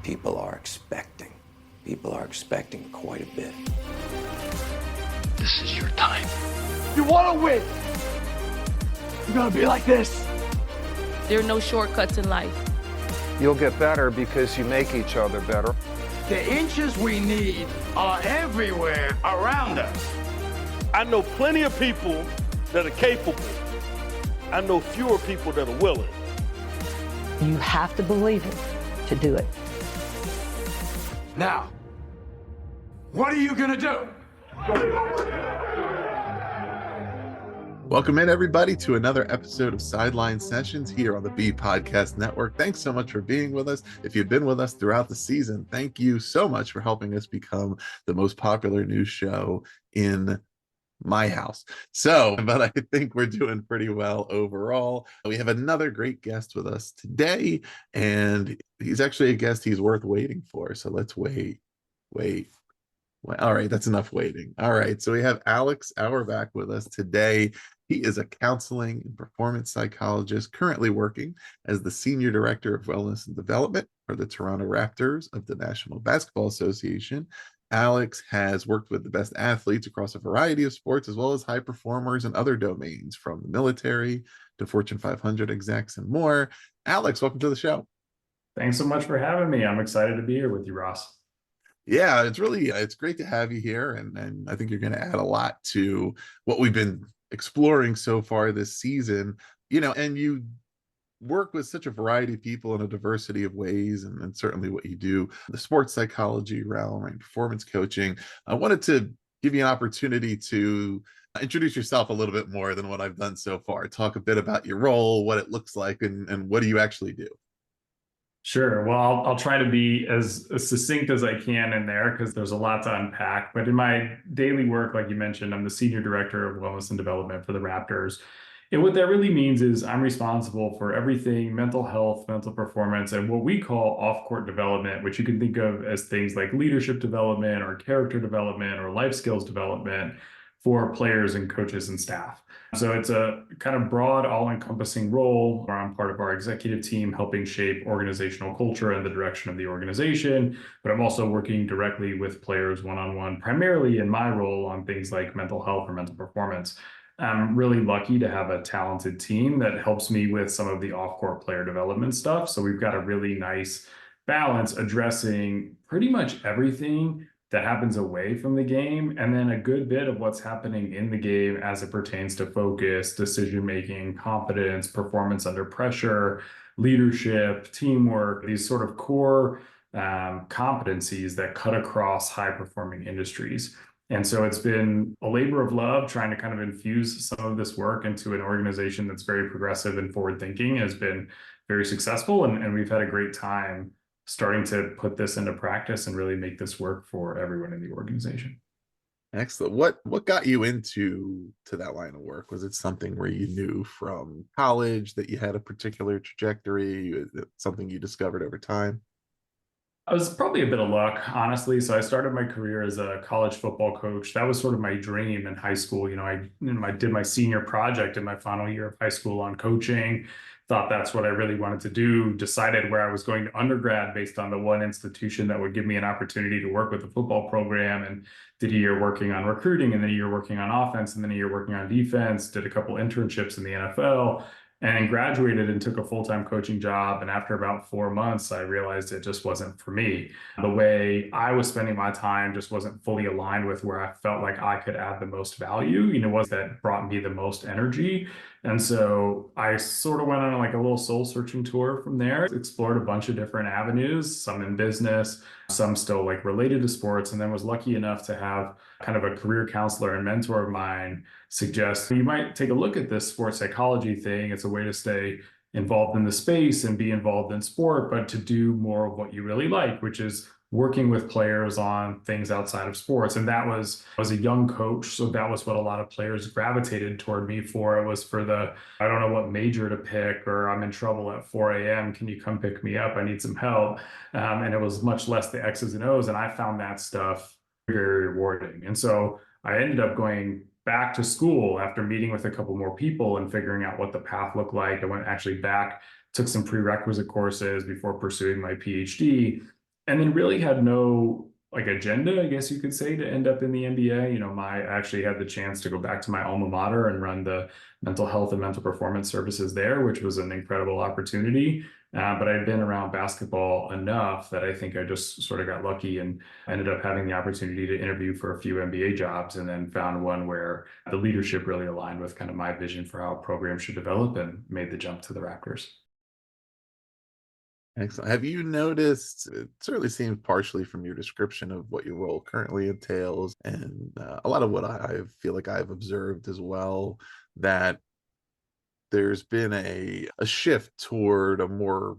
people are expecting. People are expecting quite a bit. This is your time. You want to win? You're going to be like this. There are no shortcuts in life. You'll get better because you make each other better. The inches we need are everywhere around us. I know plenty of people that are capable. I know fewer people that are willing. You have to believe it to do it. Now, what are you gonna do? Welcome in, everybody, to another episode of Sideline Sessions here on the B Podcast Network. Thanks so much for being with us. If you've been with us throughout the season, thank you so much for helping us become the most popular news show in my house. But I think we're doing pretty well overall. We have another great guest with us today, and he's actually a guest he's worth waiting for. So let's wait. All right, that's enough waiting. All right, so we have Alex Auerbach with us today. He is a counseling and performance psychologist currently working as the Senior Director of Wellness and Development for the Toronto Raptors of the National Basketball Association. Alex has worked with the best athletes across a variety of sports, as well as high performers in other domains, from the military to Fortune 500 execs and more. Alex, welcome to the show. Thanks so much for having me. I'm excited to be here with you, Ross. Yeah, it's great to have you here. And I think you're going to add a lot to what we've been exploring so far this season, and you work with such a variety of people in a diversity of ways, and certainly what you do, the sports psychology realm and performance coaching. I wanted to give you an opportunity to introduce yourself a little bit more than what I've done so far. Talk a bit about your role, what it looks like, and what do you actually do? Sure. Well, I'll try to be as succinct as I can in there because there's a lot to unpack. But in my daily work, like you mentioned, I'm the Senior Director of Wellness and Development for the Raptors. And what that really means is I'm responsible for everything mental health, mental performance, and what we call off-court development, which you can think of as things like leadership development or character development or life skills development for players and coaches and staff. So it's a kind of broad, all-encompassing role where I'm part of our executive team helping shape organizational culture and the direction of the organization. But I'm also working directly with players one-on-one, primarily in my role on things like mental health or mental performance. I'm really lucky to have a talented team that helps me with some of the off-court player development stuff. So we've got a really nice balance addressing pretty much everything that happens away from the game, and then a good bit of what's happening in the game as it pertains to focus, decision-making, confidence, performance under pressure, leadership, teamwork, these sort of core competencies that cut across high-performing industries. And so it's been a labor of love trying to kind of infuse some of this work into an organization that's very progressive and forward-thinking, has been very successful, and we've had a great time starting to put this into practice and really make this work for everyone in the organization. Excellent. What got you into that line of work? Was it something where you knew from college that you had a particular trajectory, something you discovered over time? I was probably a bit of luck, honestly. So I started my career as a college football coach. That was sort of my dream in high school. I did my senior project in my final year of high school on coaching. Thought that's what I really wanted to do, decided where I was going to undergrad based on the one institution that would give me an opportunity to work with the football program, and did a year working on recruiting, and then a year working on offense, and then a year working on defense, did a couple internships in the NFL, and graduated and took a full-time coaching job. And after about 4 months, I realized it just wasn't for me. The way I was spending my time just wasn't fully aligned with where I felt like I could add the most value, was that brought me the most energy. And so I sort of went on like a little soul searching tour from there, explored a bunch of different avenues, some in business, some still like related to sports, and then was lucky enough to have kind of a career counselor and mentor of mine suggest you might take a look at this sports psychology thing. It's a way to stay involved in the space and be involved in sport, but to do more of what you really like, which is working with players on things outside of sports. And I was a young coach, so that was what a lot of players gravitated toward me for. It was for I don't know what major to pick, or I'm in trouble at 4 a.m. Can you come pick me up? I need some help. And it was much less the X's and O's. And I found that stuff very rewarding. And so I ended up going back to school after meeting with a couple more people and figuring out what the path looked like. I went actually back, took some prerequisite courses before pursuing my PhD. and then really had no like agenda, I guess you could say, to end up in the NBA. I actually had the chance to go back to my alma mater and run the mental health and mental performance services there, which was an incredible opportunity. But I'd been around basketball enough that I think I just sort of got lucky and ended up having the opportunity to interview for a few NBA jobs, and then found one where the leadership really aligned with kind of my vision for how a program should develop, and made the jump to the Raptors. Excellent. Have you noticed, it certainly seems partially from your description of what your role currently entails, and a lot of what I feel like I've observed as well, that there's been a shift toward a more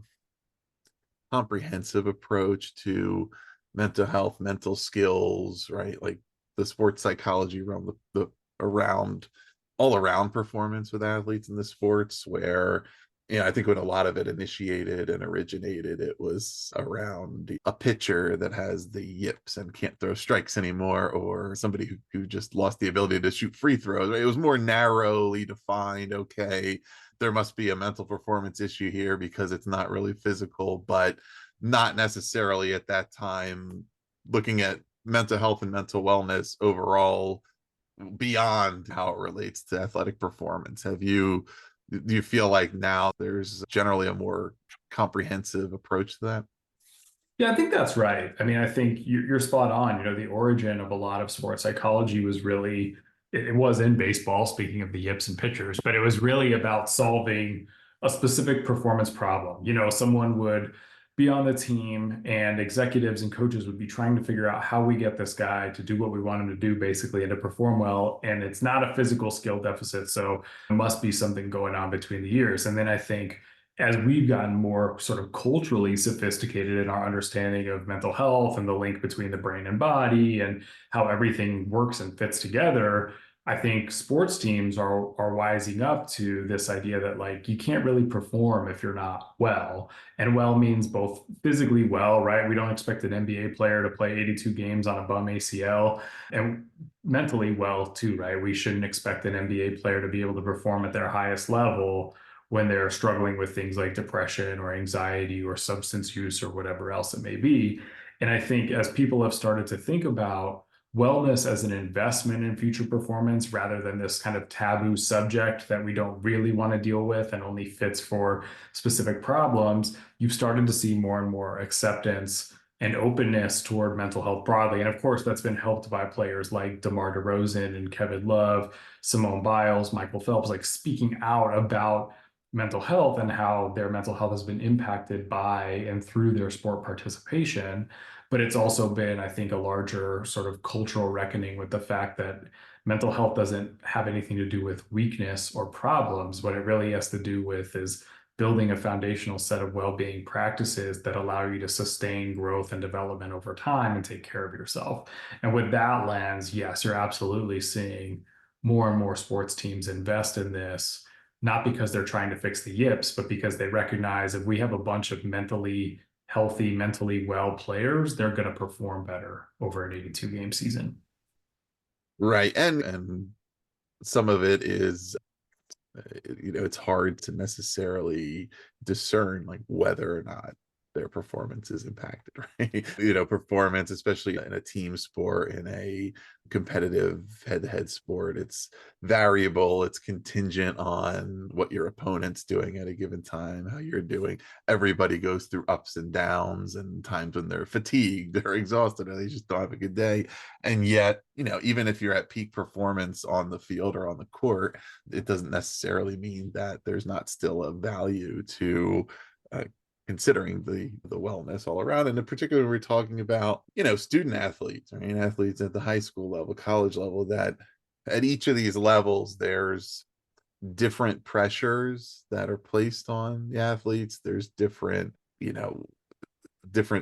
comprehensive approach to mental health, mental skills, right? Like the sports psychology around the around all around performance with athletes in the sports, where I think when a lot of it initiated and originated, it was around a pitcher that has the yips and can't throw strikes anymore, or somebody who just lost the ability to shoot free throws. Right? It was more narrowly defined. Okay, there must be a mental performance issue here because it's not really physical, but not necessarily at that time looking at mental health and mental wellness overall beyond how it relates to athletic performance. Do you feel like now there's generally a more comprehensive approach to that? Yeah, I think that's right. I mean, I think you're spot on. The origin of a lot of sports psychology was really, it was in baseball, speaking of the yips and pitchers, but it was really about solving a specific performance problem. Someone would be on the team, and executives and coaches would be trying to figure out how we get this guy to do what we want him to do, basically, and to perform well. And it's not a physical skill deficit. So there must be something going on between the years. And then I think as we've gotten more sort of culturally sophisticated in our understanding of mental health and the link between the brain and body and how everything works and fits together, I think sports teams are wising up to this idea that, like, you can't really perform if you're not well. And well means both physically well, right? We don't expect an NBA player to play 82 games on a bum ACL, and mentally well too, right? We shouldn't expect an NBA player to be able to perform at their highest level when they're struggling with things like depression or anxiety or substance use or whatever else it may be. And I think as people have started to think about wellness as an investment in future performance rather than this kind of taboo subject that we don't really want to deal with and only fits for specific problems, you've started to see more and more acceptance and openness toward mental health broadly. And of course, that's been helped by players like DeMar DeRozan and Kevin Love, Simone Biles, Michael Phelps, like speaking out about mental health and how their mental health has been impacted by and through their sport participation. But it's also been, I think, a larger sort of cultural reckoning with the fact that mental health doesn't have anything to do with weakness or problems. What it really has to do with is building a foundational set of well-being practices that allow you to sustain growth and development over time and take care of yourself. And with that lens, yes, you're absolutely seeing more and more sports teams invest in this, not because they're trying to fix the yips, but because they recognize if we have a bunch of mentally healthy, mentally well players, they're going to perform better over an 82 game season. Right. And some of it is, it's hard to necessarily discern like whether or not their performance is impacted, right? Performance, especially in a team sport, in a competitive head-to-head sport, it's variable, it's contingent on what your opponent's doing at a given time, how you're doing. Everybody goes through ups and downs and times when they're fatigued, they're exhausted, or they just don't have a good day. And yet, even if you're at peak performance on the field or on the court, it doesn't necessarily mean that there's not still a value to considering the wellness all around. And in particular, we're talking about, student athletes, right? Athletes at the high school level, college level, that at each of these levels, there's different pressures that are placed on the athletes. There's different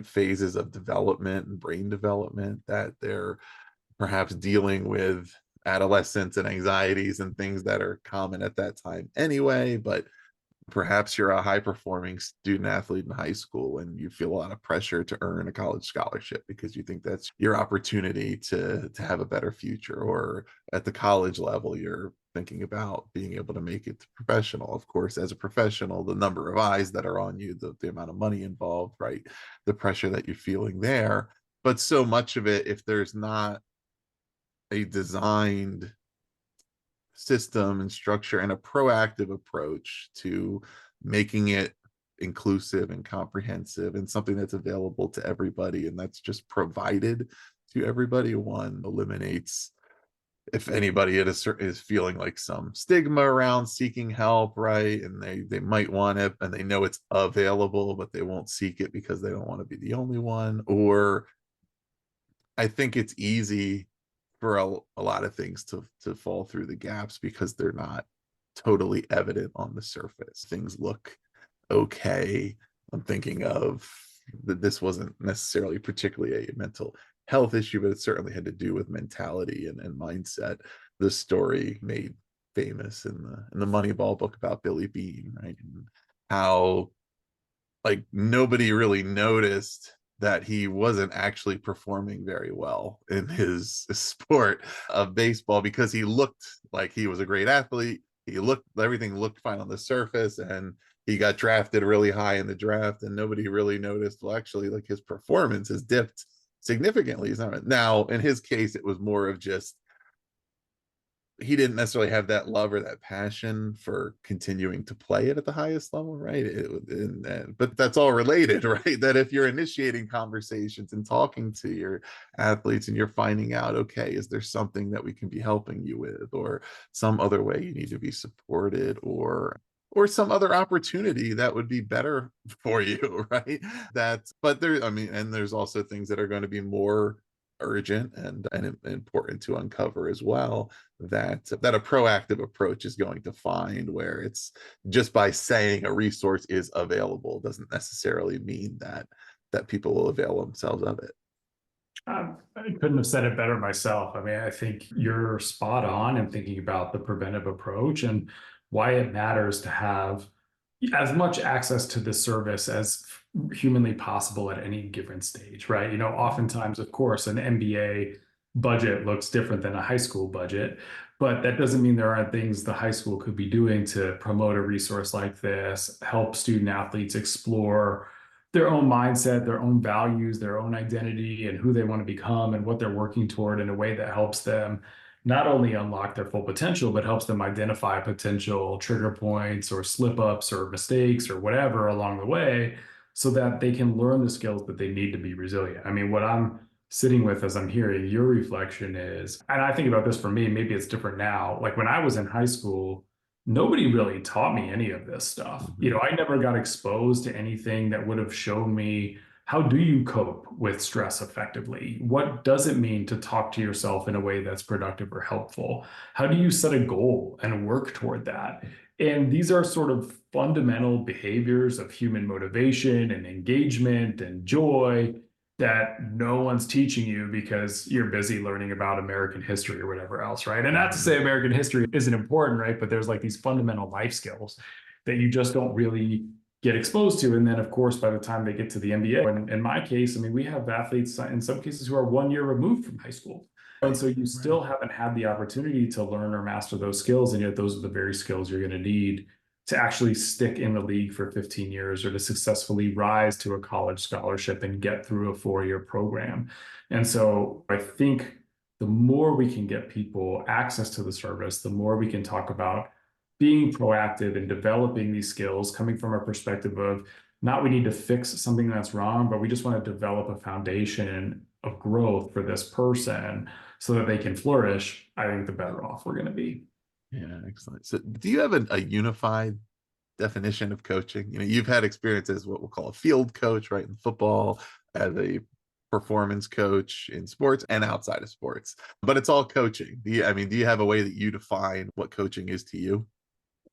phases of development and brain development that they're perhaps dealing with, adolescence and anxieties and things that are common at that time anyway, but Perhaps you're a high performing student athlete in high school and you feel a lot of pressure to earn a college scholarship because you think that's your opportunity to have a better future. Or at the college level, you're thinking about being able to make it to professional. Of course, as a professional, the number of eyes that are on you, the amount of money involved, right? The pressure that you're feeling there. But so much of it, if there's not a designed system and structure and a proactive approach to making it inclusive and comprehensive and something that's available to everybody and that's just provided to everybody, one eliminates, if anybody is feeling like some stigma around seeking help, right? And they might want it and they know it's available but they won't seek it because they don't want to be the only one. Or I think it's easy for a lot of things to fall through the gaps because they're not totally evident on the surface. Things look okay. I'm thinking of that this wasn't necessarily particularly a mental health issue, but it certainly had to do with mentality and mindset. The story made famous in the Moneyball book about Billy Beane, right? And how like nobody really noticed that he wasn't actually performing very well in his sport of baseball because he looked like he was a great athlete. Everything looked fine on the surface, and he got drafted really high in the draft, and nobody really noticed, well, actually, like his performance has dipped significantly. Now, in his case, it was more of just he didn't necessarily have that love or that passion for continuing to play it at the highest level, right? But that's all related, right? That if you're initiating conversations and talking to your athletes and you're finding out, okay, is there something that we can be helping you with, or some other way you need to be supported, or some other opportunity that would be better for you, right? But there's also things that are going to be more urgent and important to uncover as well, that a proactive approach is going to find, where it's just by saying a resource is available doesn't necessarily mean that people will avail themselves of it. I couldn't have said it better myself. I mean, I think you're spot on in thinking about the preventive approach and why it matters to have as much access to the service as humanly possible at any given stage, right? You know, oftentimes, of course, an MBA budget looks different than a high school budget, but that doesn't mean there aren't things the high school could be doing to promote a resource like this, help student athletes explore their own mindset, their own values, their own identity, and who they want to become and what they're working toward in a way that helps them not only unlock their full potential, but helps them identify potential trigger points or slip ups or mistakes or whatever along the way, so that they can learn the skills that they need to be resilient. I mean, what I'm sitting with as I'm hearing your reflection is, and I think about this for me, maybe it's different now. Like when I was in high school, nobody really taught me any of this stuff. You know, I never got exposed to anything that would have shown me, how do you cope with stress effectively? What does it mean to talk to yourself in a way that's productive or helpful? How do you set a goal and work toward that? And these are sort of fundamental behaviors of human motivation and engagement and joy that no one's teaching you because you're busy learning about American history or whatever else, right? And not to say American history isn't important, right? But there's like these fundamental life skills that you just don't really get exposed to. And then, of course, by the time they get to the NBA, and in my case, I mean, we have athletes in some cases who are 1 year removed from high school. And so you still haven't had the opportunity to learn or master those skills. And yet those are the very skills you're going to need to actually stick in the league for 15 years or to successfully rise to a college scholarship and get through a 4-year program. And so I think the more we can get people access to the service, the more we can talk about being proactive and developing these skills, coming from a perspective of not we need to fix something that's wrong, but we just want to develop a foundation of growth for this person so that they can flourish. I think the better off we're going to be. Yeah, excellent. So do you have a unified definition of coaching? You know, you've had experience as what we'll call a field coach, right, in football, as a performance coach in sports and outside of sports, but it's all coaching. Do you have a way that you define what coaching is to you?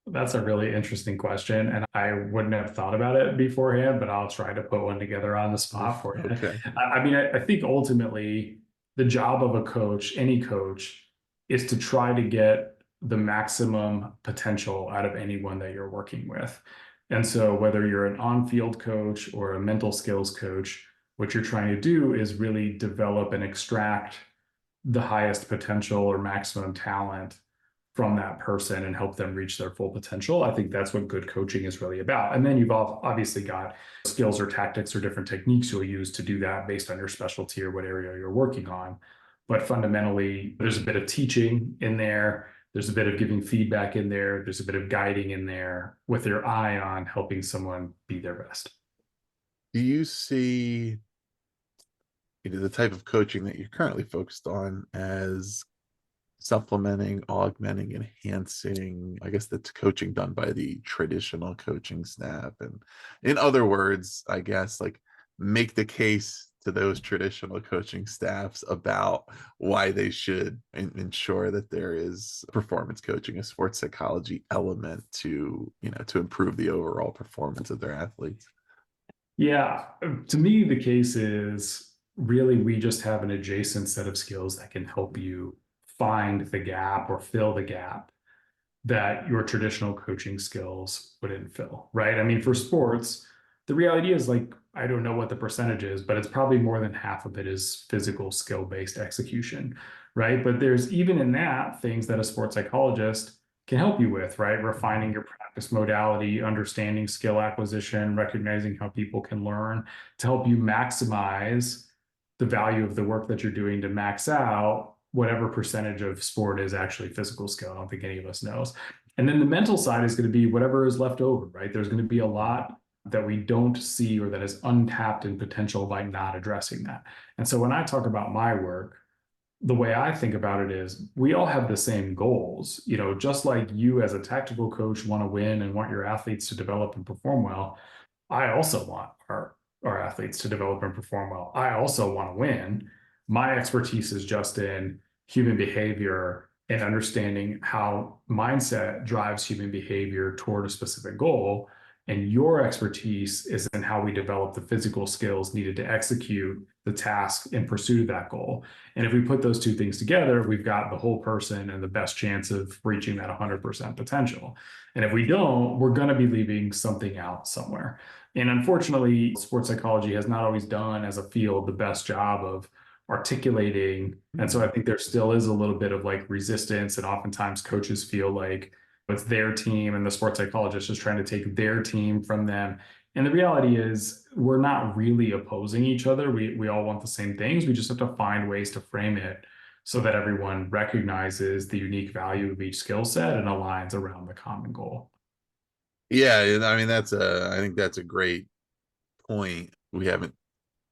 That's a really interesting question, and I wouldn't have thought about it beforehand, but I'll try to put one together on the spot for you. Okay. I mean, I think ultimately the job of a coach, any coach, is to try to get the maximum potential out of anyone that you're working with. And so whether you're an on-field coach or a mental skills coach, what you're trying to do is really develop and extract the highest potential or maximum talent from that person and help them reach their full potential. I think that's what good coaching is really about. And then you've obviously got skills or tactics or different techniques you'll use to do that based on your specialty or what area you're working on. But fundamentally, there's a bit of teaching in there. There's a bit of giving feedback in there. There's a bit of guiding in there with your eye on helping someone be their best. Do you see the type of coaching that you're currently focused on as supplementing, augmenting, enhancing, I guess, that's coaching done by the traditional coaching staff? And in other words, I guess, like, make the case to those traditional coaching staffs about why they should ensure that there is performance coaching, a sports psychology element to, to improve the overall performance of their athletes. Yeah, to me, the case is really we just have an adjacent set of skills that can help you find the gap or fill the gap that your traditional coaching skills wouldn't fill, right? I mean, for sports, the reality is, like, I don't know what the percentage is, but it's probably more than half of it is physical skill-based execution, right? But there's even in that things that a sports psychologist can help you with, right? Refining your practice modality, understanding skill acquisition, recognizing how people can learn to help you maximize the value of the work that you're doing to max out whatever percentage of sport is actually physical skill. I don't think any of us knows. And then the mental side is going to be whatever is left over, right? There's going to be a lot that we don't see or that is untapped in potential by not addressing that. And so when I talk about my work, the way I think about it is we all have the same goals. Just like you as a tactical coach want to win and want your athletes to develop and perform well, I also want our athletes to develop and perform well. I also want to win. My expertise is just in human behavior and understanding how mindset drives human behavior toward a specific goal. And your expertise is in how we develop the physical skills needed to execute the task in pursuit of that goal. And if we put those two things together, we've got the whole person and the best chance of reaching that 100% potential. And if we don't, we're going to be leaving something out somewhere. And unfortunately, sports psychology has not always done as a field the best job of articulating. And so I think there still is a little bit of like resistance, and oftentimes coaches feel like it's their team and the sports psychologist is trying to take their team from them. And the reality is we're not really opposing each other. We all want the same things. We just have to find ways to frame it so that everyone recognizes the unique value of each skill set and aligns around the common goal. Yeah, I mean, I think that's a great point. We haven't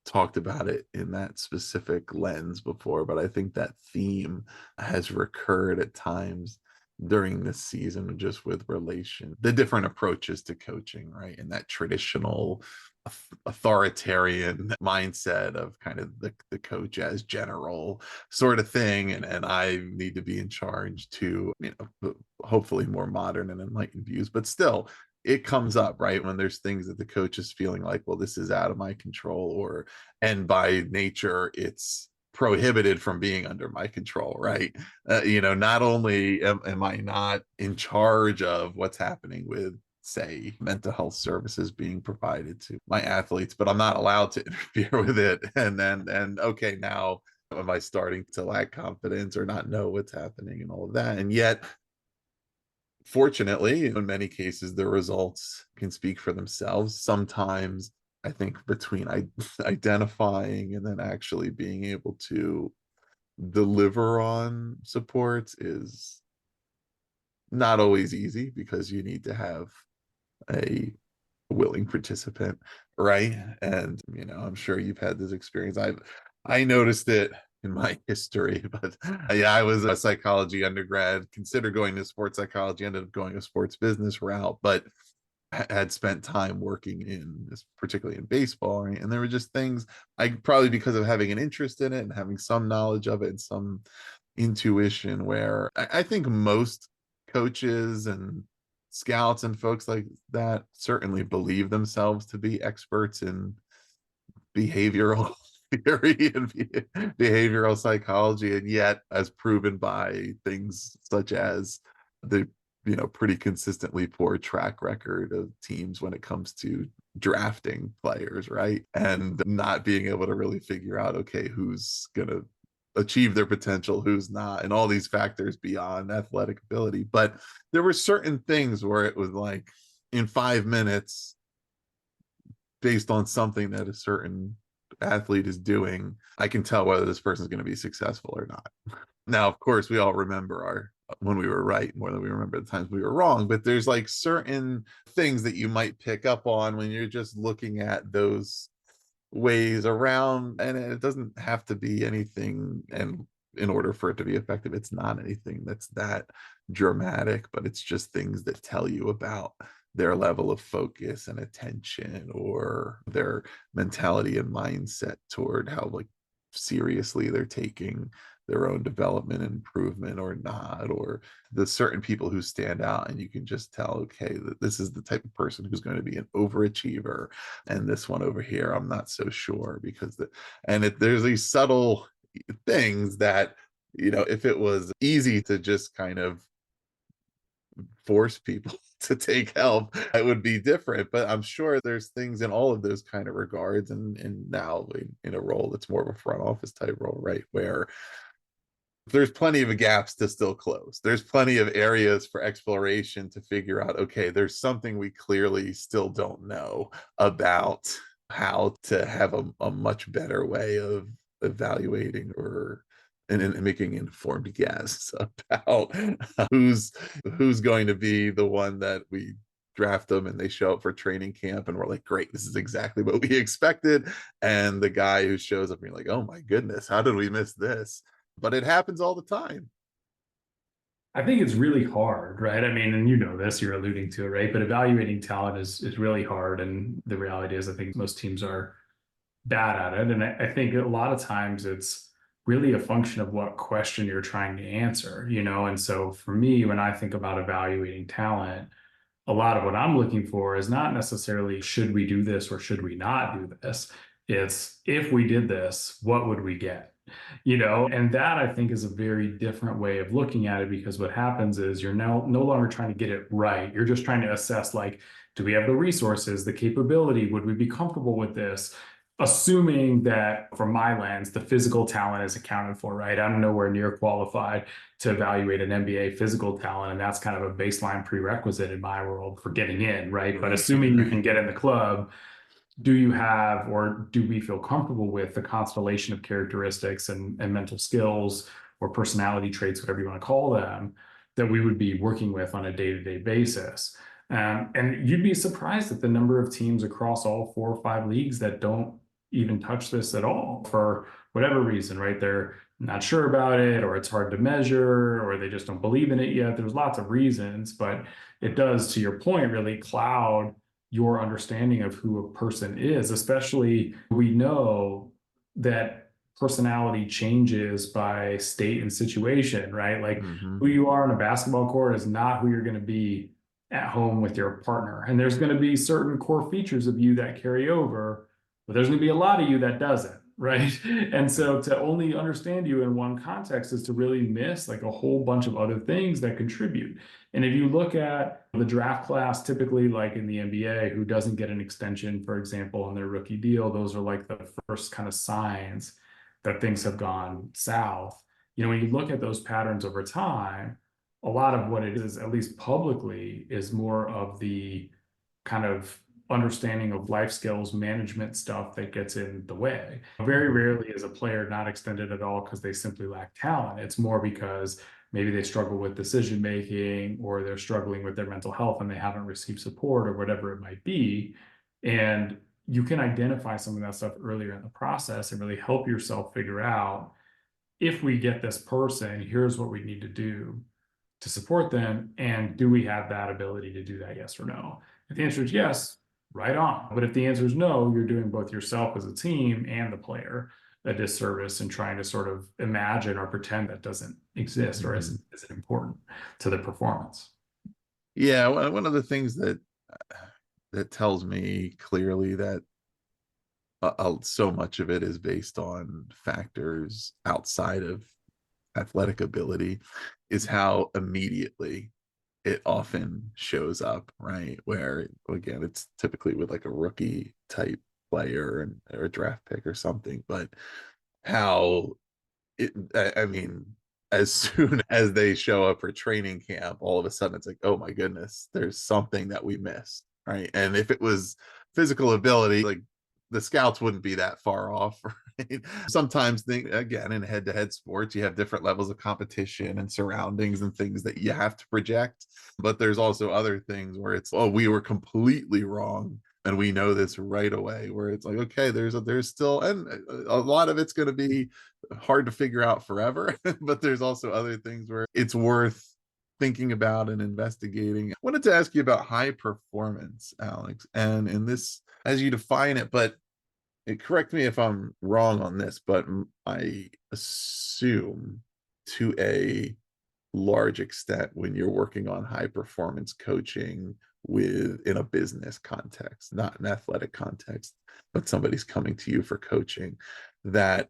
talked about it in that specific lens before, but I think that theme has recurred at times during this season, just with the different approaches to coaching, right? And that traditional authoritarian mindset of kind of the coach as general sort of thing, and I need to be in charge, to hopefully more modern and enlightened views. But still, it comes up, right, when there's things that the coach is feeling like, well, this is out of my control, and by nature it's prohibited from being under my control, right? Not only am I not in charge of what's happening with, say, mental health services being provided to my athletes, but I'm not allowed to interfere with it. And okay, now am I starting to lack confidence or not know what's happening and all of that? And yet, fortunately, in many cases, the results can speak for themselves. Sometimes I think between identifying and then actually being able to deliver on supports is not always easy, because you need to have a willing participant, right? And I'm sure you've had this experience. I noticed it in my history, but yeah, I was a psychology undergrad, considered going to sports psychology, ended up going a sports business route, but had spent time working particularly in baseball, right? And there were just things, probably because of having an interest in it and having some knowledge of it and some intuition, where I think most coaches and scouts and folks like that certainly believe themselves to be experts in behavioral theory and behavioral psychology, and yet, as proven by things such as the pretty consistently poor track record of teams when it comes to drafting players, right? And not being able to really figure out, okay, who's gonna achieve their potential, who's not, and all these factors beyond athletic ability. But there were certain things where it was like, in 5 minutes, based on something that a certain athlete is doing, I can tell whether this person is going to be successful or not. Now, of course, we all remember when we were right more than we remember the times we were wrong, but there's like certain things that you might pick up on when you're just looking at those ways around, and it doesn't have to be anything, and in order for it to be effective, it's not anything that's that dramatic, but it's just things that tell you about their level of focus and attention, or their mentality and mindset toward how like seriously they're taking their own development and improvement or not, or the certain people who stand out and you can just tell, okay, that this is the type of person who's going to be an overachiever, and this one over here I'm not so sure, because there's these subtle things that, if it was easy to just kind of force people to take help, it would be different. But I'm sure there's things in all of those kind of regards, and now in a role that's more of a front office type role, right, where there's plenty of gaps to still close. There's plenty of areas for exploration to figure out, okay, there's something we clearly still don't know about how to have a much better way of evaluating and making informed guesses about who's going to be the one that we draft them and they show up for training camp and we're like, great, this is exactly what we expected. And the guy who shows up and you're like, oh my goodness, how did we miss this? But it happens all the time. I think it's really hard, right? I mean, and this, you're alluding to it, right? But evaluating talent is really hard. And the reality is, I think most teams are bad at it. And I think a lot of times it's really a function of what question you're trying to answer, And so for me, when I think about evaluating talent, a lot of what I'm looking for is not necessarily should we do this or should we not do this. It's if we did this, what would we get? And that I think is a very different way of looking at it, because what happens is you're now no longer trying to get it right. You're just trying to assess, like, do we have the resources, the capability? Would we be comfortable with this? Assuming that from my lens, the physical talent is accounted for, right? I'm nowhere near qualified to evaluate an NBA physical talent. And that's kind of a baseline prerequisite in my world for getting in, right? But assuming you can get in the club, do you have, or do we feel comfortable with the constellation of characteristics and mental skills or personality traits, whatever you want to call them, that we would be working with on a day-to-day basis? And you'd be surprised at the number of teams across all 4 or 5 leagues that don't even touch this at all for whatever reason, right? They're not sure about it, or it's hard to measure, or they just don't believe in it yet. There's lots of reasons, but it does, to your point, really cloud your understanding of who a person is. Especially, we know that personality changes by state and situation, right? Like who you are on a basketball court is not who you're going to be at home with your partner. And there's going to be certain core features of you that carry over, but there's going to be a lot of you that doesn't, right? And so to only understand you in one context is to really miss like a whole bunch of other things that contribute. And if you look at the draft class, typically like in the NBA, who doesn't get an extension, for example, on their rookie deal, those are like the first kind of signs that things have gone south. When you look at those patterns over time, a lot of what it is, at least publicly, is more of the kind of understanding of life skills, management stuff that gets in the way. Very rarely is a player not extended at all because they simply lack talent. It's more because maybe they struggle with decision making, or they're struggling with their mental health and they haven't received support, or whatever it might be. And you can identify some of that stuff earlier in the process and really help yourself figure out, if we get this person, here's what we need to do to support them. And do we have that ability to do that? Yes or no? If the answer is yes, right on. But if the answer is no, you're doing both yourself as a team and the player a disservice in trying to sort of imagine or pretend that doesn't exist or isn't important to the performance. Yeah, one of the things that tells me clearly that so much of it is based on factors outside of athletic ability is how immediately it often shows up, right? Where again, it's typically with like a rookie type player or a draft pick or something, but how I mean, as soon as they show up for training camp, all of a sudden it's like, oh my goodness, there's something that we missed, right? And if it was physical ability, like the scouts wouldn't be that far off, right? Sometimes again, in head-to-head sports, you have different levels of competition and surroundings and things that you have to project. But there's also other things where it's, oh, we were completely wrong. And we know this right away, where it's like, okay, there's still, and a lot of it's going to be hard to figure out forever, but there's also other things where it's worth thinking about and investigating. I wanted to ask you about high performance, Alex, and in this, as you define it, but correct me if I'm wrong on this, but I assume to a large extent when you're working on high performance coaching in a business context, not an athletic context, but somebody's coming to you for coaching, that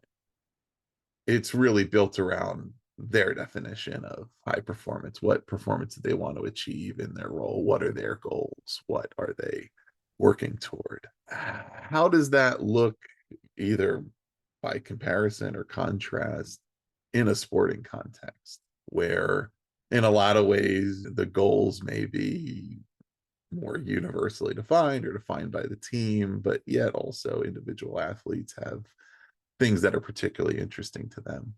it's really built around their definition of high performance. What performance do they want to achieve in their role? What are their goals? What are they working toward? How does that look, either by comparison or contrast, in a sporting context, where in a lot of ways the goals may be more universally defined or defined by the team, but yet also individual athletes have things that are particularly interesting to them?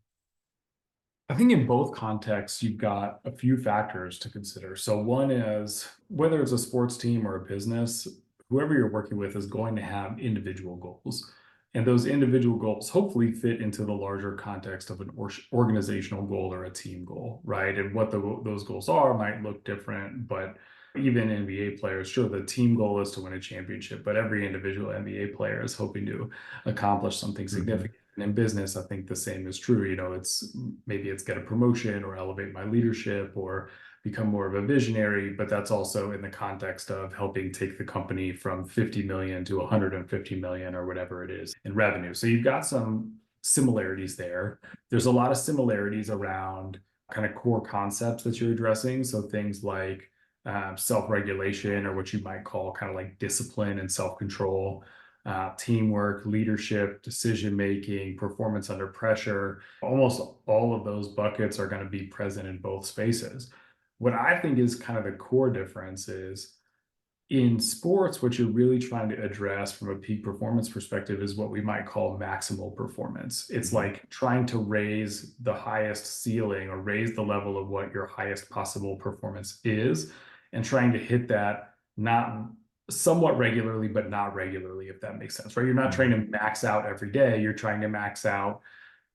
I think in both contexts, you've got a few factors to consider. So one is whether it's a sports team or a business, whoever you're working with is going to have individual goals. And those individual goals hopefully fit into the larger context of an organizational goal or a team goal, right? And what those goals are might look different, but even NBA players, sure, the team goal is to win a championship, but every individual NBA player is hoping to accomplish something significant. And in business, I think the same is true. You know, maybe it's get a promotion or elevate my leadership or become more of a visionary, but that's also in the context of helping take the company from 50 million to 150 million or whatever it is in revenue. So you've got some similarities there. There's a lot of similarities around kind of core concepts that you're addressing. So things like self-regulation, or what you might call kind of like discipline and self-control, teamwork, leadership, decision-making, performance under pressure. Almost all of those buckets are going to be present in both spaces. What I think is kind of the core difference is in sports, what you're really trying to address from a peak performance perspective is what we might call maximal performance. It's like trying to raise the highest ceiling or raise the level of what your highest possible performance is, and trying to hit that not somewhat regularly, but not regularly, if that makes sense, right? You're not trying to max out every day. You're trying to max out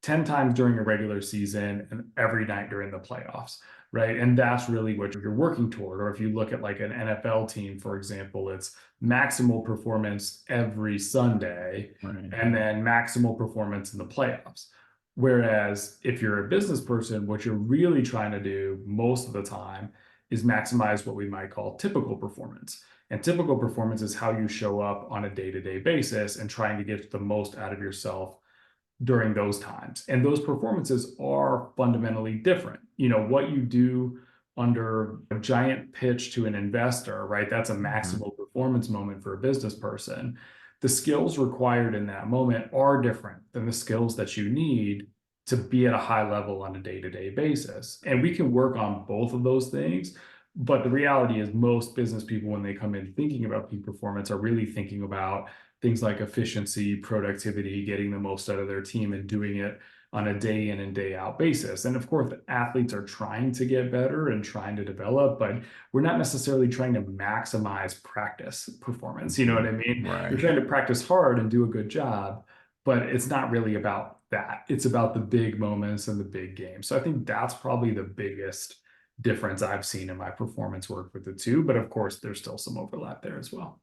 10 times during a regular season and every night during the playoffs, right? And that's really what you're working toward. Or if you look at like an NFL team, for example, it's maximal performance every Sunday, right, and then maximal performance in the playoffs. Whereas if you're a business person, what you're really trying to do most of the time is maximize what we might call typical performance. And typical performance is how you show up on a day-to-day basis and trying to get the most out of yourself during those times. And those performances are fundamentally different. You know, what you do under a giant pitch to an investor, right? That's a maximal performance moment for a business person. The skills required in that moment are different than the skills that you need to be at a high level on a day-to-day basis. And we can work on both of those things. But the reality is most business people, when they come in thinking about peak performance, are really thinking about things like efficiency, productivity, getting the most out of their team and doing it on a day in and day out basis. And of course, the athletes are trying to get better and trying to develop, but we're not necessarily trying to maximize practice performance. You know what I mean? Right. We're trying to practice hard and do a good job, but it's not really about that. It's about the big moments and the big games. So I think that's probably the biggest difference I've seen in my performance work with the two. But of course, there's still some overlap there as well.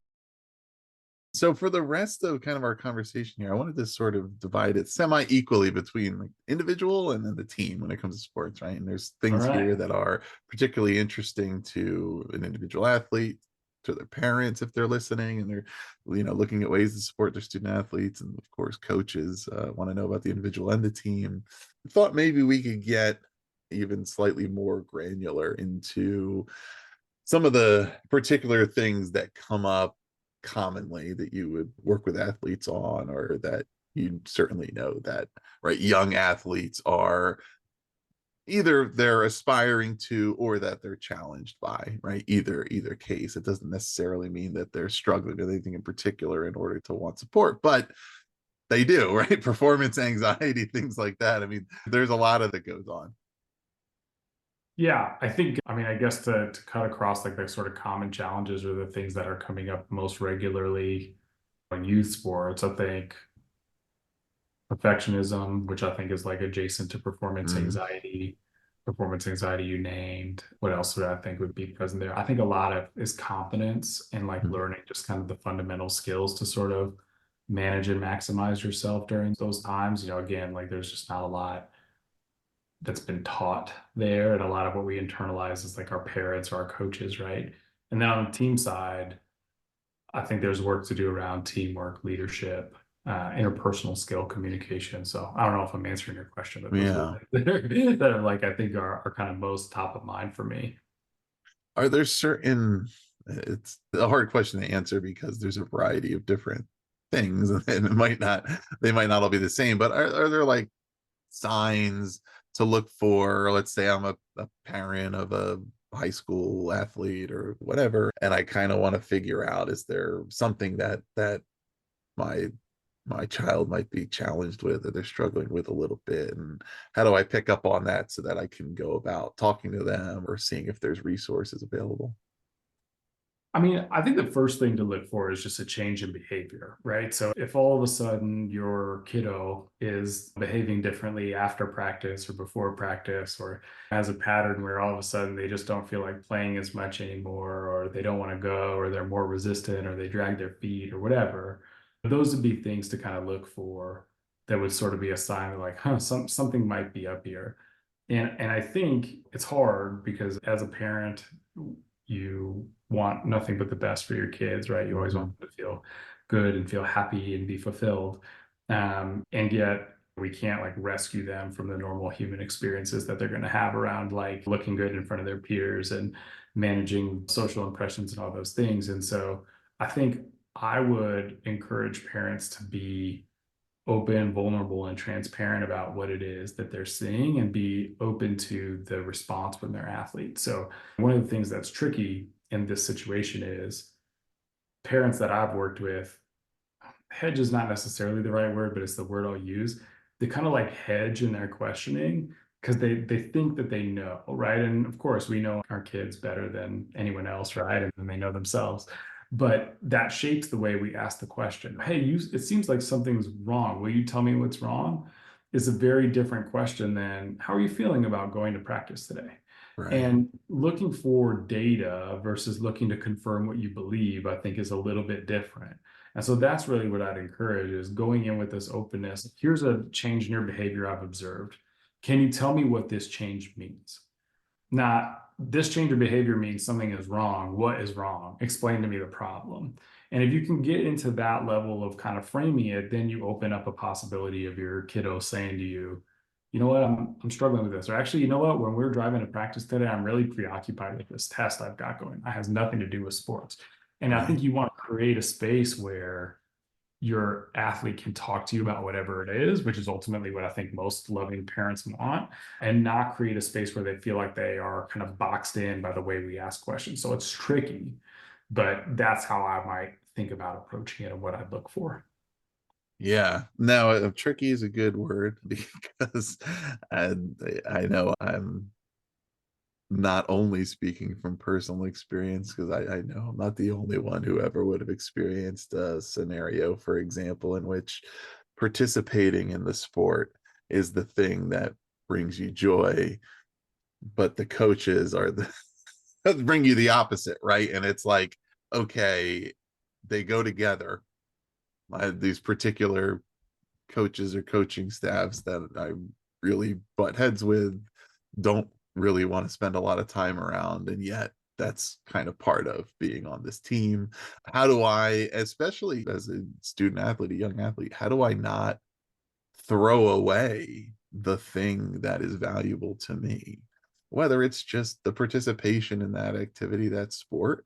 So for the rest of kind of our conversation here, I wanted to sort of divide it semi-equally between like individual and then the team when it comes to sports, right? And there's things here that are particularly interesting to an individual athlete, to their parents if they're listening, and they're, you know, looking at ways to support their student athletes, and of course coaches want to know about the individual and the team. I thought maybe we could get even slightly more granular into some of the particular things that come up commonly that you would work with athletes on, or that you certainly know that, right, young athletes are either they're aspiring to or that they're challenged by, right? Either case. It doesn't necessarily mean that they're struggling with anything in particular in order to want support, but they do, right? Performance anxiety, things like that. I mean, there's a lot of that goes on. Yeah, I think, I mean, I guess to cut across like the sort of common challenges or the things that are coming up most regularly in youth sports, I think perfectionism, which I think is like adjacent to performance anxiety you named. What else would I think would be present there? I think a lot of is confidence and like learning just kind of the fundamental skills to sort of manage and maximize yourself during those times. You know, again, like there's just not a lot that's been taught there. And a lot of what we internalize is like our parents or our coaches, right? And then on the team side, I think there's work to do around teamwork, leadership, interpersonal skill, communication. So I don't know if I'm answering your question, but those are that are like I think are kind of most top of mind for me. Are there certain, it's a hard question to answer because there's a variety of different things and they might not all be the same, but are there like signs to look for? Let's say I'm a parent of a high school athlete or whatever, and I kind of want to figure out, is there something that my child might be challenged with or they're struggling with a little bit, and how do I pick up on that so that I can go about talking to them or seeing if there's resources available? I mean, I think the first thing to look for is just a change in behavior, right? So if all of a sudden your kiddo is behaving differently after practice or before practice, or has a pattern where all of a sudden they just don't feel like playing as much anymore, or they don't want to go, or they're more resistant, or they drag their feet or whatever, those would be things to kind of look for that would sort of be a sign of like, something might be up here. And I think it's hard because as a parent, you want nothing but the best for your kids, right? You always want them to feel good and feel happy and be fulfilled. And yet we can't like rescue them from the normal human experiences that they're going to have around like looking good in front of their peers and managing social impressions and all those things. And so I think I would encourage parents to be open, vulnerable, and transparent about what it is that they're seeing and be open to the response from their athlete. So one of the things that's tricky in this situation is parents that I've worked with, hedge is not necessarily the right word, but it's the word I'll use. They kind of like hedge in their questioning because they think that they know, right? And of course, we know our kids better than anyone else, right? And then they know themselves. But that shapes the way we ask the question. Hey, it seems like something's wrong. Will you tell me what's wrong? Is a very different question than how are you feeling about going to practice today? Right. And looking for data versus looking to confirm what you believe, I think is a little bit different. And so that's really what I'd encourage is going in with this openness. Here's a change in your behavior I've observed. Can you tell me what this change means? Not this change of behavior means something is wrong. What is wrong? Explain to me the problem. And if you can get into that level of kind of framing it, then you open up a possibility of your kiddo saying to you, you know what, I'm struggling with this. Or actually, you know what, when we're driving to practice today, I'm really preoccupied with this test I've got going. It has nothing to do with sports. And I think you want to create a space where your athlete can talk to you about whatever it is, which is ultimately what I think most loving parents want, and not create a space where they feel like they are kind of boxed in by the way we ask questions. So it's tricky, but that's how I might think about approaching it and what I'd look for. Yeah, no, tricky is a good word because I know I'm not only speaking from personal experience, because I know I'm not the only one who ever would have experienced a scenario, for example, in which participating in the sport is the thing that brings you joy, but the coaches are the bring you the opposite, right? And it's like, okay, they go together. These particular coaches or coaching staffs that I really butt heads with don't really want to spend a lot of time around, and yet that's kind of part of being on this team. How do I, especially as a student athlete, a young athlete, how do I not throw away the thing that is valuable to me whether it's just the participation in that activity, that sport,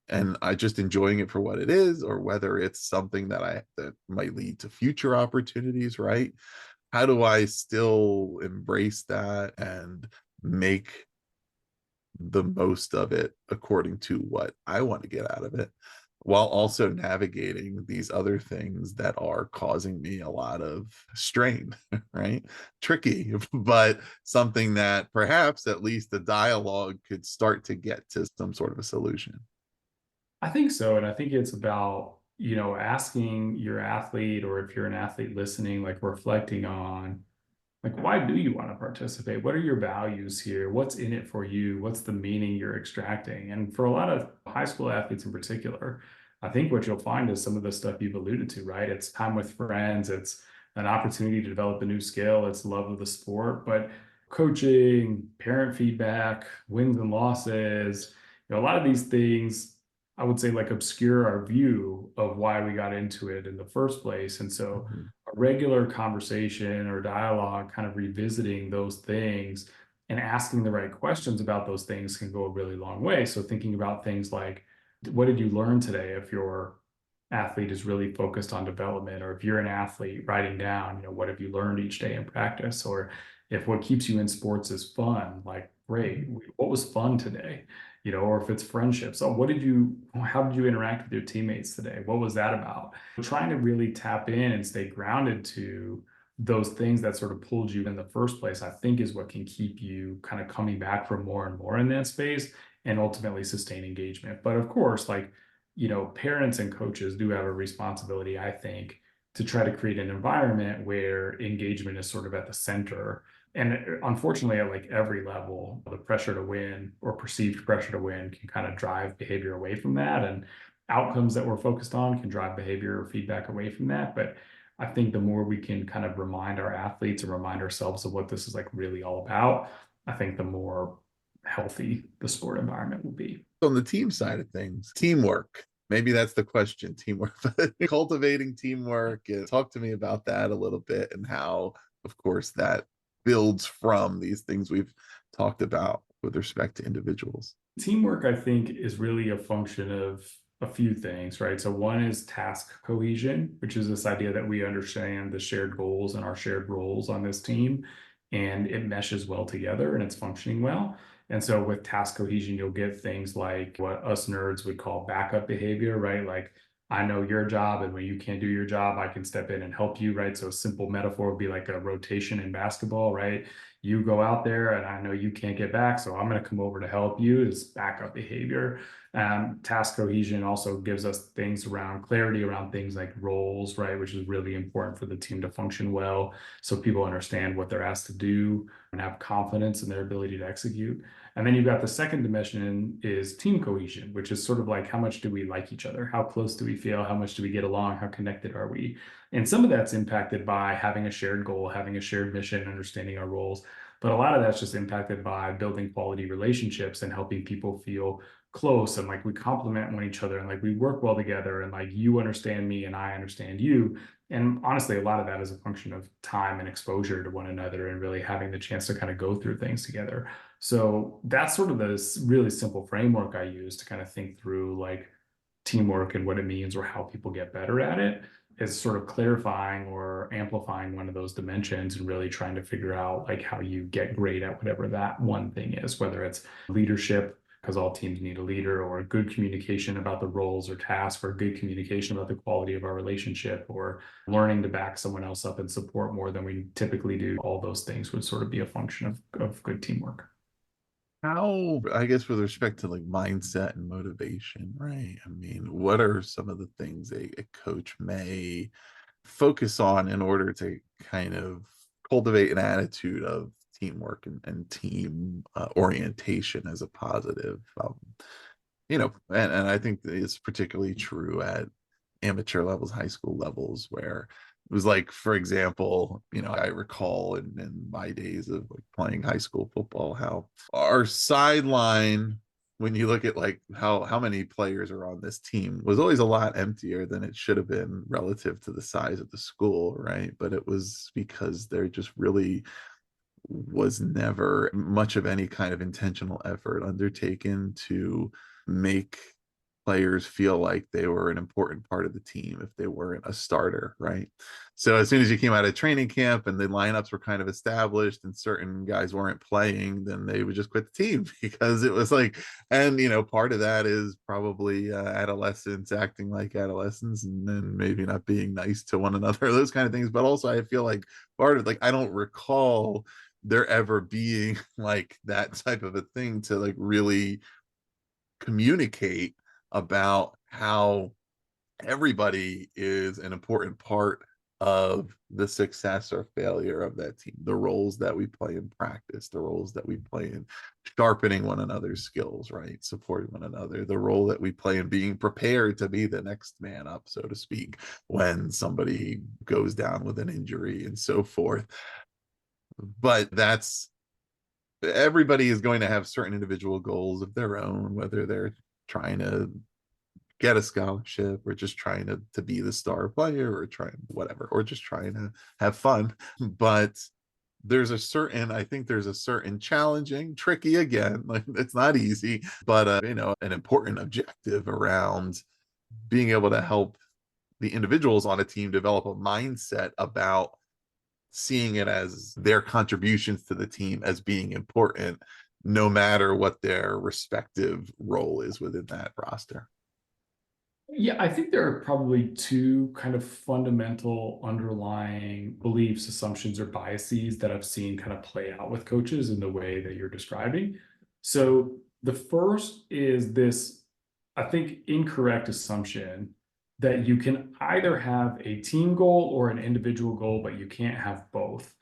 and I just enjoying it for what it is, or whether it's something that might lead to future opportunities, right? How do I still embrace that and make the most of it according to what I want to get out of it, while also navigating these other things that are causing me a lot of strain, right? Tricky, but something that perhaps at least the dialogue could start to get to some sort of a solution. I think so. And I think it's about, asking your athlete, or if you're an athlete listening, like reflecting on, like, why do you want to participate? What are your values here? What's in it for you? What's the meaning you're extracting? And for a lot of high school athletes in particular, I think what you'll find is some of the stuff you've alluded to, right? It's time with friends, it's an opportunity to develop a new skill, it's love of the sport, but coaching, parent feedback, wins and losses, a lot of these things, I would say, like, obscure our view of why we got into it in the first place. And so a regular conversation or dialogue, kind of revisiting those things and asking the right questions about those things, can go a really long way. So thinking about things like, what did you learn today? If your athlete is really focused on development, or if you're an athlete, writing down, what have you learned each day in practice? Or if what keeps you in sports is fun, like, great, what was fun today? Or if it's friendships, so how did you interact with your teammates today? What was that about? Trying to really tap in and stay grounded to those things that sort of pulled you in the first place, I think, is what can keep you kind of coming back for more and more in that space, and ultimately sustain engagement. But of course, like, parents and coaches do have a responsibility, I think, to try to create an environment where engagement is sort of at the center. And unfortunately, at like every level, the pressure to win, or perceived pressure to win, can kind of drive behavior away from that. And outcomes that we're focused on can drive behavior or feedback away from that. But I think the more we can kind of remind our athletes and remind ourselves of what this is like really all about, I think the more healthy the sport environment will be. On the team side of things, teamwork. Maybe that's the question, teamwork. Cultivating teamwork. Talk to me about that a little bit, and how, of course, that builds from these things we've talked about with respect to individuals. Teamwork, I think, is really a function of a few things, right? So one is task cohesion, which is this idea that we understand the shared goals and our shared roles on this team, and it meshes well together and it's functioning well. And so with task cohesion, you'll get things like what us nerds would call backup behavior, right? Like, I know your job, and when you can't do your job, I can step in and help you, right? So a simple metaphor would be like a rotation in basketball, right? You go out there and I know you can't get back, so I'm going to come over to help you. Is backup behavior. Task cohesion also gives us things around clarity around things like roles, right? Which is really important for the team to function well, so people understand what they're asked to do and have confidence in their ability to execute. And then you've got the second dimension is team cohesion, which is sort of like, how much do we like each other? How close do we feel? How much do we get along? How connected are we? And some of that's impacted by having a shared goal, having a shared mission, understanding our roles. But a lot of that's just impacted by building quality relationships and helping people feel close, and like we complement one each other, and like we work well together, and like you understand me and I understand you. And honestly, a lot of that is a function of time and exposure to one another, and really having the chance to kind of go through things together. So that's sort of the really simple framework I use to kind of think through like teamwork and what it means, or how people get better at it, is sort of clarifying or amplifying one of those dimensions, and really trying to figure out like how you get great at whatever that one thing is, whether it's leadership, because all teams need a leader, or good communication about the roles or tasks, or good communication about the quality of our relationship, or learning to back someone else up and support more than we typically do. All those things would sort of be a function of good teamwork. How, I guess, with respect to like mindset and motivation, right? I mean, what are some of the things a coach may focus on in order to kind of cultivate an attitude of teamwork and team orientation as a positive? And I think it's particularly true at amateur levels, high school levels, where it was like, for example, I recall in my days of like playing high school football, how our sideline, when you look at like how many players are on this team, was always a lot emptier than it should have been relative to the size of the school, right? But it was because there just really was never much of any kind of intentional effort undertaken to make players feel like they were an important part of the team if they weren't a starter, right? So as soon as you came out of training camp and the lineups were kind of established and certain guys weren't playing, then they would just quit the team because it was like, and part of that is probably adolescents acting like adolescents and then maybe not being nice to one another, those kind of things. But also I feel like part of, like, I don't recall there ever being like that type of a thing to like really communicate about how everybody is an important part of the success or failure of that team, the roles that we play in practice, the roles that we play in sharpening one another's skills, right, supporting one another, the role that we play in being prepared to be the next man up, so to speak, when somebody goes down with an injury and so forth. But everybody is going to have certain individual goals of their own, whether they're trying to get a scholarship or just trying to be the star player or trying whatever, or just trying to have fun. But I think there's a certain challenging, tricky, again, like it's not easy, but an important objective around being able to help the individuals on a team develop a mindset about seeing it as their contributions to the team as being important, no matter what their respective role is within that roster. Yeah, I think there are probably two kind of fundamental underlying beliefs, assumptions, or biases that I've seen kind of play out with coaches in the way that you're describing. So the first is this, I think, incorrect assumption that you can either have a team goal or an individual goal, but you can't have both.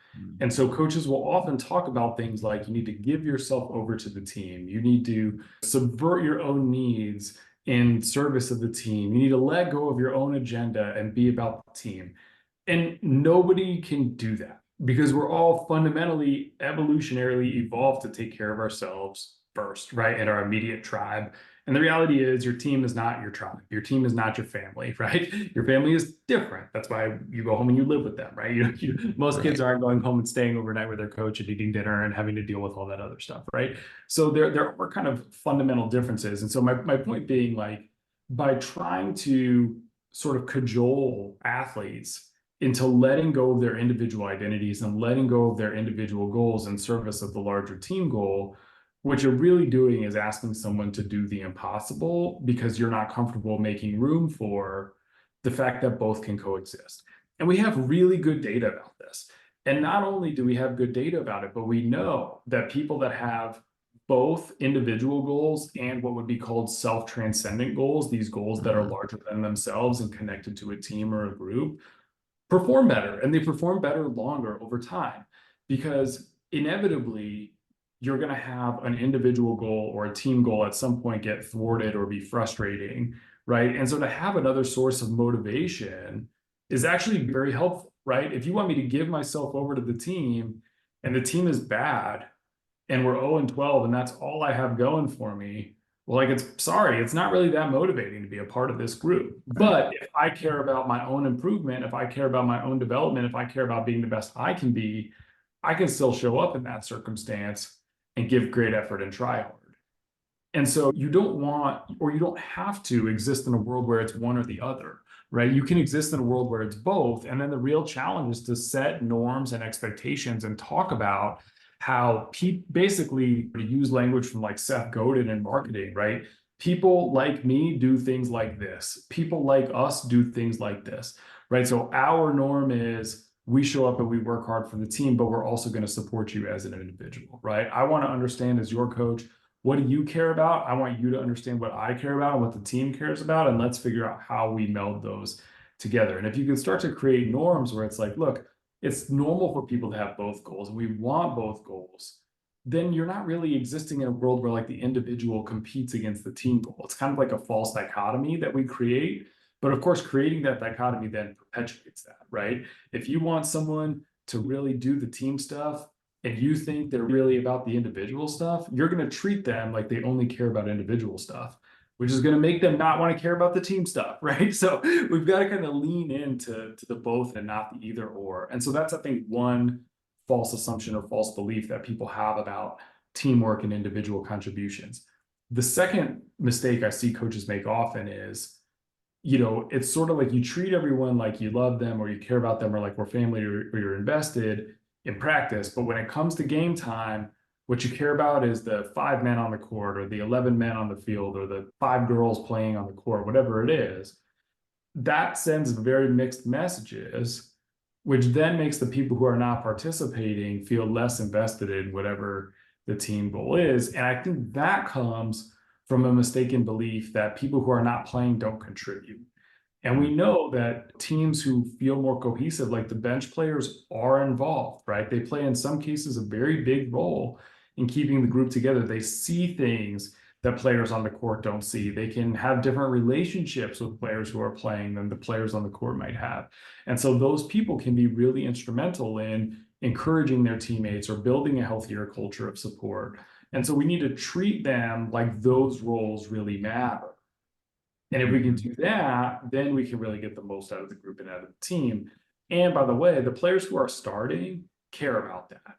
And so coaches will often talk about things like you need to give yourself over to the team. You need to subvert your own needs in service of the team. You need to let go of your own agenda and be about the team. And nobody can do that because we're all fundamentally evolutionarily evolved to take care of ourselves first, right? And our immediate tribe. And the reality is your team is not your tribe. Your team is not your family, right? Your family is different. That's why you go home and you live with them, right? Most kids aren't going home and staying overnight with their coach and eating dinner and having to deal with all that other stuff, right? So there are kind of fundamental differences. And so my point being, like, by trying to sort of cajole athletes into letting go of their individual identities and letting go of their individual goals in service of the larger team goal, what you're really doing is asking someone to do the impossible because you're not comfortable making room for the fact that both can coexist. And we have really good data about this. And not only do we have good data about it, but we know that people that have both individual goals and what would be called self-transcendent goals, these goals that are larger than themselves and connected to a team or a group, perform better. And they perform better longer over time because inevitably, you're going to have an individual goal or a team goal at some point get thwarted or be frustrating, right? And so to have another source of motivation is actually very helpful, right? If you want me to give myself over to the team and the team is bad and we're 0-12 and that's all I have going for me, well, like, it's not really that motivating to be a part of this group. But if I care about my own improvement, if I care about my own development, if I care about being the best I can be, I can still show up in that circumstance and give great effort and try hard. And so you don't want, or you don't have to exist in a world where it's one or the other, right? You can exist in a world where it's both. And then the real challenge is to set norms and expectations and talk about how basically, to use language from like Seth Godin in marketing, right? People like me do things like this. People like us do things like this, right? So our norm is we show up and we work hard for the team, but we're also going to support you as an individual, right? I want to understand as your coach, what do you care about? I want you to understand what I care about and what the team cares about. And let's figure out how we meld those together. And if you can start to create norms where it's like, look, it's normal for people to have both goals and we want both goals, then you're not really existing in a world where like the individual competes against the team goal. It's kind of like a false dichotomy that we create. But of course, creating that dichotomy then perpetuates that, right? If you want someone to really do the team stuff and you think they're really about the individual stuff, you're going to treat them like they only care about individual stuff, which is going to make them not want to care about the team stuff, right? So we've got to kind of lean into the both and not the either or. And so that's, I think, one false assumption or false belief that people have about teamwork and individual contributions. The second mistake I see coaches make often is, it's sort of like you treat everyone like you love them or you care about them or like we're family or you're invested in practice. But when it comes to game time, what you care about is the 5 men on the court or the 11 men on the field or the 5 girls playing on the court, whatever it is. That sends very mixed messages, which then makes the people who are not participating feel less invested in whatever the team goal is. And I think that comes from a mistaken belief that people who are not playing don't contribute. And we know that teams who feel more cohesive, like the bench players, are involved, right? They play in some cases a very big role in keeping the group together. They see things that players on the court don't see. They can have different relationships with players who are playing than the players on the court might have. And so those people can be really instrumental in encouraging their teammates or building a healthier culture of support. And so we need to treat them like those roles really matter. And if we can do that, then we can really get the most out of the group and out of the team. And by the way, the players who are starting care about that.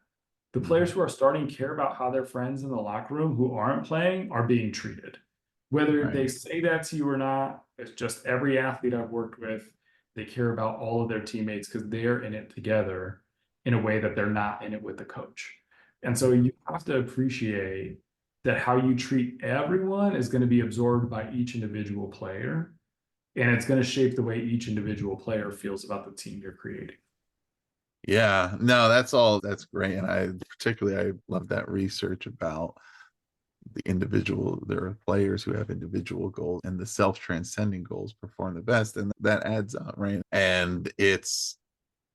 The players who are starting care about how their friends in the locker room who aren't playing are being treated. Whether they say that to you or not, it's just every athlete I've worked with, they care about all of their teammates because they're in it together in a way that they're not in it with the coach. And so you have to appreciate that how you treat everyone is going to be absorbed by each individual player. And it's going to shape the way each individual player feels about the team you're creating. Yeah, no, that's great. And I love that research about there are players who have individual goals and the self-transcending goals perform the best. And that adds up, right? And it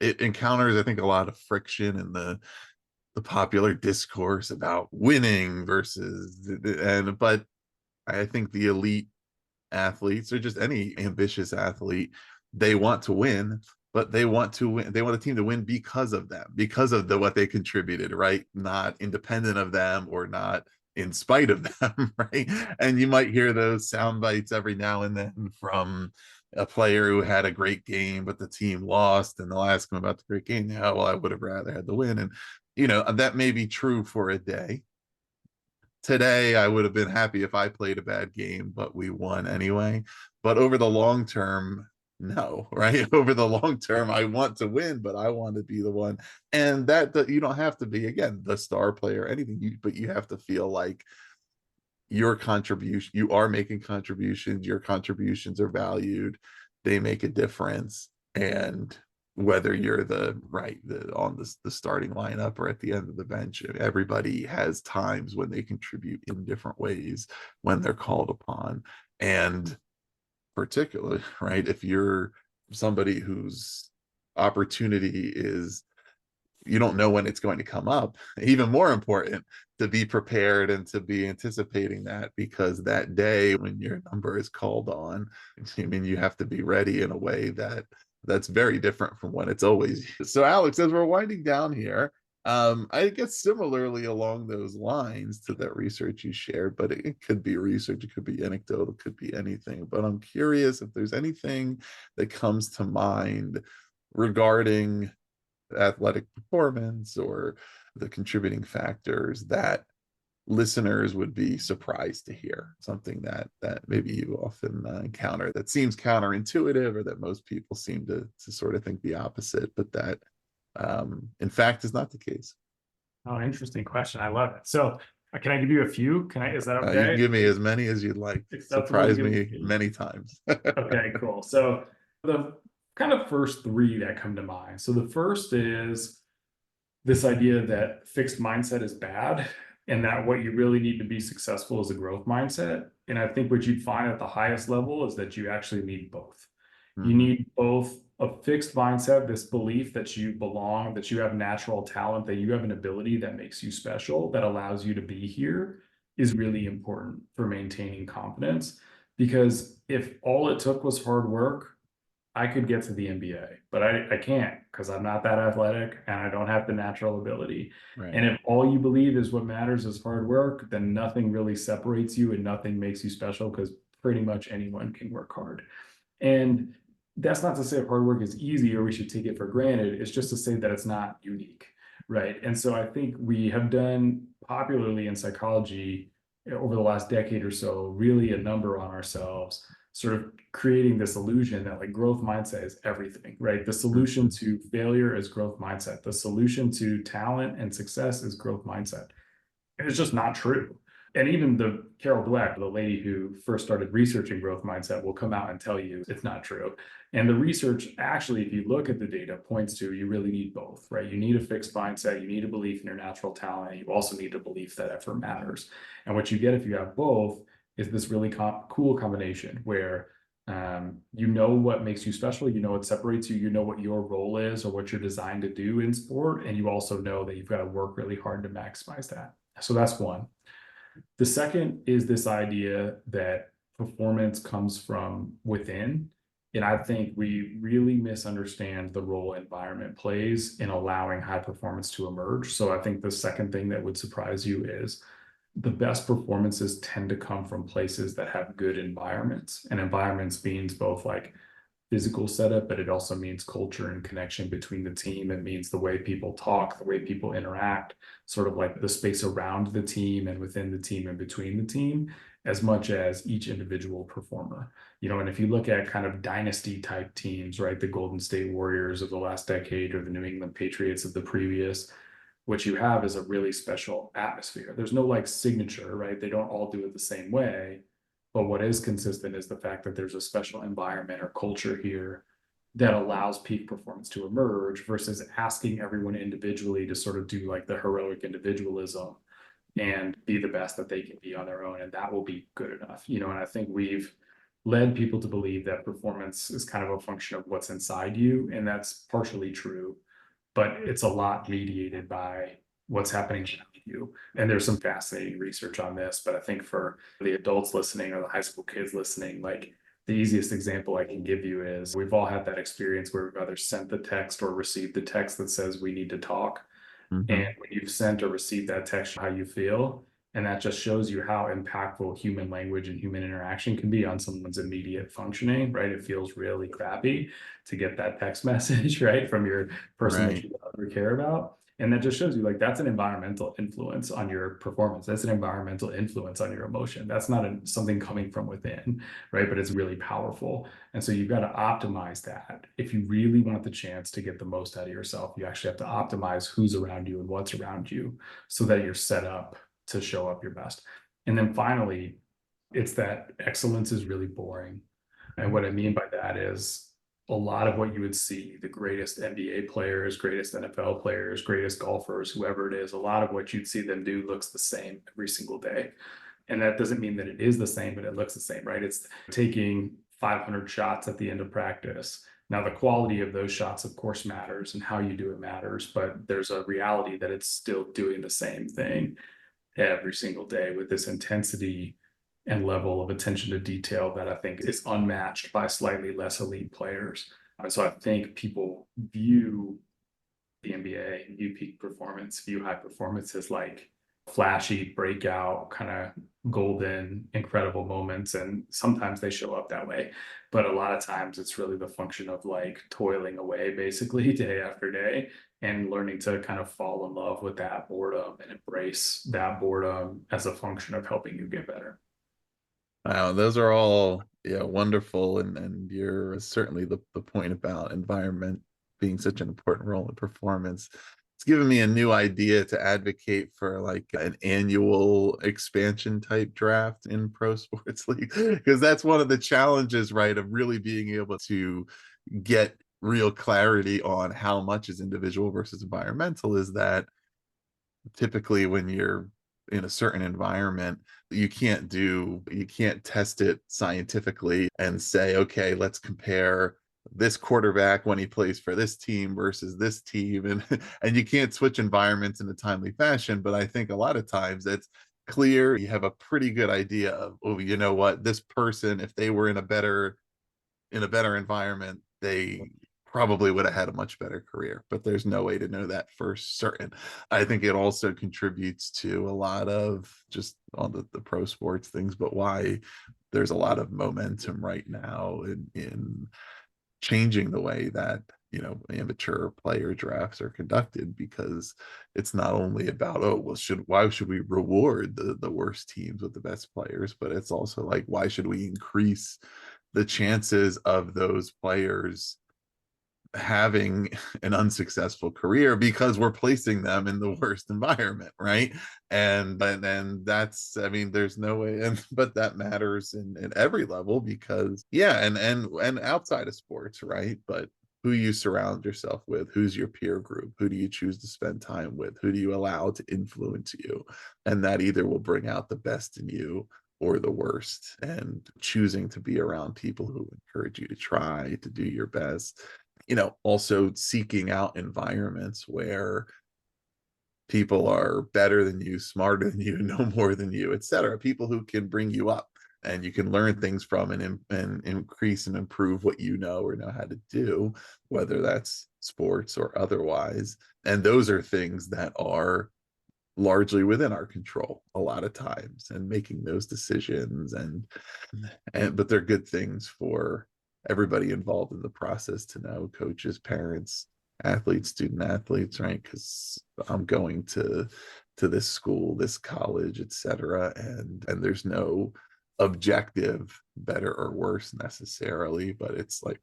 encounters, I think, a lot of friction in the popular discourse about winning but I think the elite athletes or just any ambitious athlete, they want to win, but they want the team to win because of them, because of what they contributed, right? Not independent of them or not in spite of them, right? And you might hear those sound bites every now and then from a player who had a great game, but the team lost, and they'll ask him about the great game. Yeah, well, I would have rather had the win. And that may be true for a day. Today, I would have been happy if I played a bad game, but we won anyway. But over the long term, no, right? Over the long term, I want to win, but I want to be the one. And that you don't have to be, again, the star player or anything, but you have to feel like you are making contributions, your contributions are valued, they make a difference. And whether you're on the starting lineup or at the end of the bench, everybody has times when they contribute in different ways when they're called upon. And particularly, right, if you're somebody whose opportunity is, you don't know when it's going to come up, even more important to be prepared and to be anticipating that, because that day when your number is called on, you have to be ready in a way that's very different from when it's always. So Alex, as we're winding down here, I guess similarly along those lines to that research you shared, but it could be research, it could be anecdotal, it could be anything. But I'm curious if there's anything that comes to mind regarding athletic performance or the contributing factors that listeners would be surprised to hear, something that maybe you often encounter that seems counterintuitive, or that most people seem to sort of think the opposite, but that in fact is not the case. Oh, interesting question. I love it. So can I give you a few? Is that okay? You can give me as many as you'd like. Surprise me many times. Okay, cool. So the kind of first 3 that come to mind. So the first is this idea that fixed mindset is bad, and that what you really need to be successful is a growth mindset. And I think what you'd find at the highest level is that you actually need both. You need both a fixed mindset, this belief that you belong, that you have natural talent, that you have an ability that makes you special, that allows you to be here, is really important for maintaining confidence. Because if all it took was hard work, I could get to the NBA, but I can't, because I'm not that athletic and I don't have the natural ability. Right. And if all you believe is what matters is hard work, then nothing really separates you and nothing makes you special, because pretty much anyone can work hard. And that's not to say hard work is easy or we should take it for granted. It's just to say that it's not unique, right? And so I think we have done popularly in psychology over the last decade or so, really a number on ourselves, sort of creating this illusion that like growth mindset is everything, right? The solution to failure is growth mindset. The solution to talent and success is growth mindset. And it's just not true. And even the Carol Dweck, the lady who first started researching growth mindset, will come out and tell you it's not true. And the research, actually, if you look at the data, points to you really need both, right? You need a fixed mindset, you need a belief in your natural talent, you also need a belief that effort matters. And what you get if you have both is this really cool combination where you know what makes you special, you know what separates you, you know what your role is or what you're designed to do in sport, and you also know that you've got to work really hard to maximize that. So that's one. The second is this idea that performance comes from within. And I think we really misunderstand the role environment plays in allowing high performance to emerge. So I think the second thing that would surprise you is the best performances tend to come from places that have good environments. And environments means both like physical setup, but it also means culture and connection between the team. It means the way people talk, the way people interact, sort of like the space around the team and within the team and between the team, as much as each individual performer. You know, and if you look at kind of dynasty type teams, right, the Golden State Warriors of the last decade or the New England Patriots of the previous, what you have is a really special atmosphere. There's no like signature, right? They don't all do it the same way. But what is consistent is the fact that there's a special environment or culture here that allows peak performance to emerge versus asking everyone individually to sort of do like the heroic individualism and be the best that they can be on their own. And that will be good enough, you know, and I think we've led people to believe that performance is kind of a function of what's inside you. And that's partially true, but it's a lot mediated by what's happening around you. And there's some fascinating research on this, but I think for the adults listening or the high school kids listening, like the easiest example I can give you is we've all had that experience where we've either sent the text or received the text that says we need to talk. And when you've sent or received that text, how you feel. And that just shows you how impactful human language and human interaction can be on someone's immediate functioning, right? It feels really crappy to get that text message, right, from your person that you love or care about. And that just shows you like that's an environmental influence on your performance. That's an environmental influence on your emotion. That's not something coming from within, right? But it's really powerful. And so you've got to optimize that. If you really want the chance to get the most out of yourself, you actually have to optimize who's around you and what's around you so that you're set up to show up your best. And then finally, it's that excellence is really boring. And what I mean by that is a lot of what you would see, the greatest NBA players, greatest NFL players, greatest golfers, whoever it is, a lot of what you'd see them do looks the same every single day. And that doesn't mean that it is the same, but it looks the same, right? It's taking 500 shots at the end of practice. Now, the quality of those shots, of course, matters and how you do it matters, but there's a reality that it's still doing the same thing every single day with this intensity and level of attention to detail that I think is unmatched by slightly less elite players. And so I think people view the NBA, view peak performance, view high performance as like flashy breakout, kind of golden, incredible moments. And sometimes they show up that way. But a lot of times it's really the function of like toiling away basically day after day and learning to kind of fall in love with that boredom and embrace that boredom as a function of helping you get better. Wow, those are all wonderful, and you're certainly the point about environment being such an important role in performance. It's given me a new idea to advocate for like an annual expansion type draft in pro sports league, because that's one of the challenges, right, of really being able to get real clarity on how much is individual versus environmental, is that typically when you're in a certain environment, you can't test it scientifically and say, okay, let's compare this quarterback when he plays for this team versus this team, and you can't switch environments in a timely fashion. But I think a lot of times it's clear, you have a pretty good idea of, oh, you know what, this person, if they were in a better environment, they probably would have had a much better career, but there's no way to know that for certain. I think it also contributes to a lot of just on the pro sports things, but why there's a lot of momentum right now in changing the way that amateur player drafts are conducted, because it's not only about, why should we reward the worst teams with the best players, but it's also like, why should we increase the chances of those players having an unsuccessful career because we're placing them in the worst environment, right? And that's, there's no way, but that matters in every level, because and outside of sports, right? But who you surround yourself with, who's your peer group, who do you choose to spend time with, who do you allow to influence you, and that either will bring out the best in you or the worst. And choosing to be around people who encourage you to try to do your best, also seeking out environments where people are better than you, smarter than you, know more than you, etc. People who can bring you up and you can learn things from, and increase and improve what you know or know how to do, whether that's sports or otherwise. And those are things that are largely within our control a lot of times, and making those decisions, but they're good things for everybody involved in the process to know: coaches, parents, athletes, student athletes, right? Because I'm going to this school, this college, etc., and there's no objective better or worse necessarily, but it's like,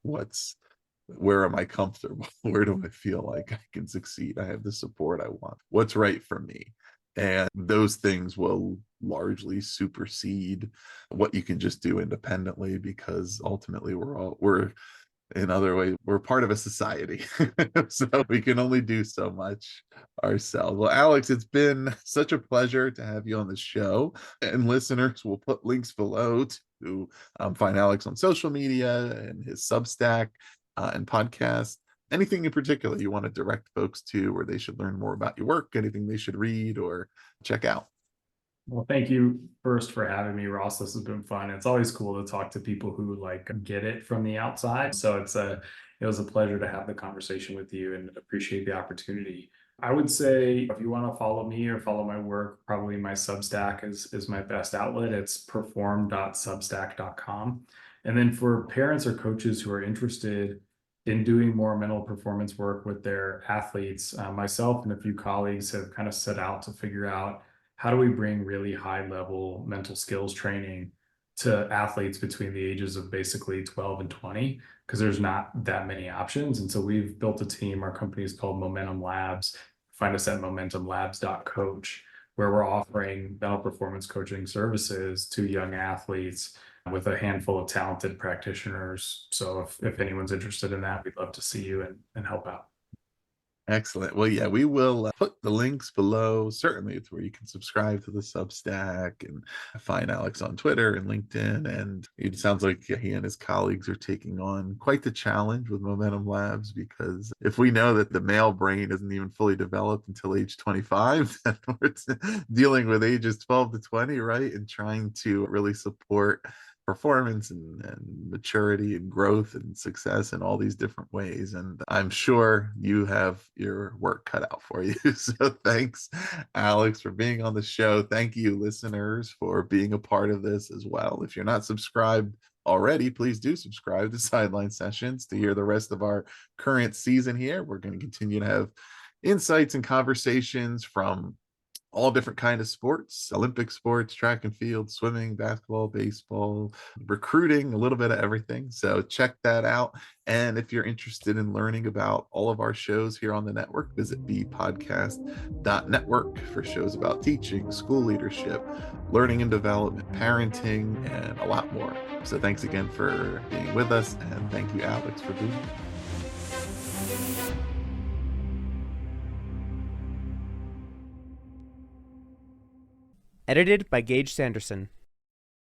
where am I comfortable? Where do I feel like I can succeed? I have the support I want. What's right for me? And those things will largely supersede what you can just do independently, because ultimately we're in other ways, we're part of a society. So we can only do so much ourselves. Well, Alex, it's been such a pleasure to have you on the show, and listeners will put links below to find Alex on social media and his Substack and podcast. Anything in particular you want to direct folks to, where they should learn more about your work, anything they should read or check out? Well, thank you first for having me, Ross. This has been fun. It's always cool to talk to people who get it from the outside. So it was a pleasure to have the conversation with you, and appreciate the opportunity. I would say, if you want to follow me or follow my work, probably my Substack is my best outlet. It's perform.substack.com. And then for parents or coaches who are interested in doing more mental performance work with their athletes, myself and a few colleagues have kind of set out to figure out, how do we bring really high level mental skills training to athletes between the ages of basically 12 and 20? Because there's not that many options. And so we've built a team. Our company is called Momentum Labs. Find us at momentumlabs.coach, where we're offering mental performance coaching services to young athletes with a handful of talented practitioners. So if anyone's interested in that, we'd love to see you and help out. Excellent. Well, yeah, we will put the links below. Certainly, it's where you can subscribe to the Substack and find Alex on Twitter and LinkedIn. And it sounds like he and his colleagues are taking on quite the challenge with Momentum Labs, because if we know that the male brain isn't even fully developed until age 25, then we're dealing with ages 12 to 20, right? And trying to really support performance and maturity and growth and success in all these different ways. And I'm sure you have your work cut out for you. So thanks, Alex, for being on the show. Thank you, listeners, for being a part of this as well. If you're not subscribed already, please do subscribe to Sideline Sessions to hear the rest of our current season here. We're going to continue to have insights and conversations from all different kind of sports: Olympic sports, track and field, swimming, basketball, baseball, recruiting, a little bit of everything. So check that out. And if you're interested in learning about all of our shows here on the network, visit bpodcast.network for shows about teaching, school leadership, learning and development, parenting, and a lot more. So thanks again for being with us. And thank you, Alex, for being here. Edited by Gage Sanderson.